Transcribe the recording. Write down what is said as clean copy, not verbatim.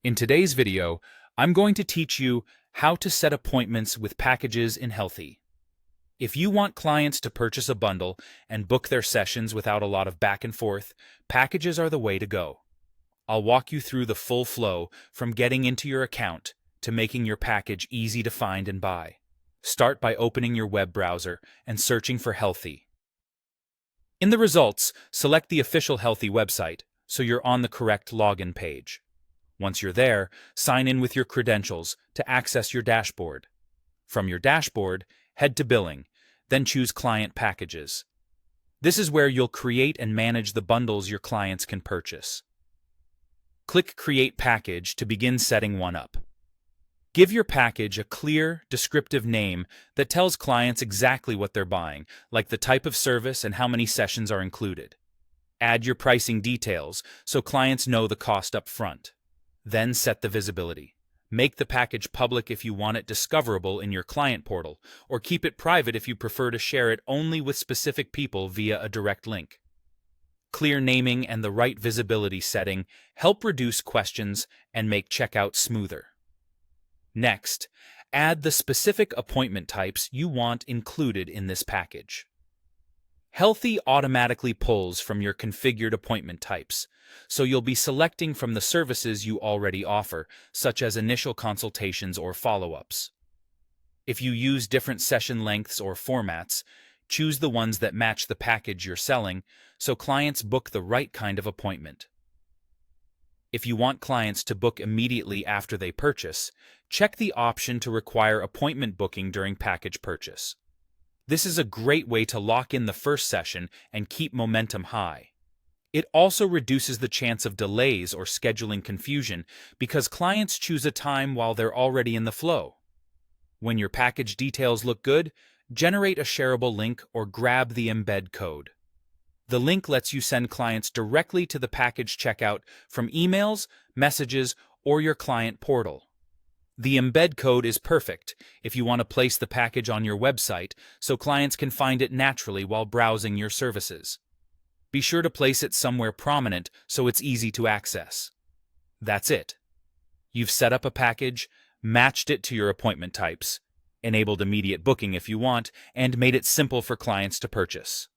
In today's video, I'm going to teach you how to set appointments with packages in Healthie. If you want clients to purchase a bundle and book their sessions without a lot of back and forth, packages are the way to go. I'll walk you through the full flow from getting into your account to making your package easy to find and buy. Start by opening your web browser and searching for Healthie. In the results, select the official Healthie website so you're on the correct login page. Once you're there, sign in with your credentials to access your dashboard. From your dashboard, head to Billing, then choose Client Packages. This is where you'll create and manage the bundles your clients can purchase. Click Create Package to begin setting one up. Give your package a clear, descriptive name that tells clients exactly what they're buying, like the type of service and how many sessions are included. Add your pricing details so clients know the cost up front. Then set the visibility. Make the package public if you want it discoverable in your client portal, or keep it private if you prefer to share it only with specific people via a direct link. Clear naming and the right visibility setting help reduce questions and make checkout smoother. Next, add the specific appointment types you want included in this package. Healthie automatically pulls from your configured appointment types, so you'll be selecting from the services you already offer, such as initial consultations or follow-ups. If you use different session lengths or formats, choose the ones that match the package you're selling so clients book the right kind of appointment. If you want clients to book immediately after they purchase, check the option to require appointment booking during package purchase. This is a great way to lock in the first session and keep momentum high. It also reduces the chance of delays or scheduling confusion because clients choose a time while they're already in the flow. When your package details look good, generate a shareable link or grab the embed code. The link lets you send clients directly to the package checkout from emails, messages, or your client portal. The embed code is perfect if you want to place the package on your website so clients can find it naturally while browsing your services. Be sure to place it somewhere prominent so it's easy to access. That's it. You've set up a package, matched it to your appointment types, enabled immediate booking if you want, and made it simple for clients to purchase.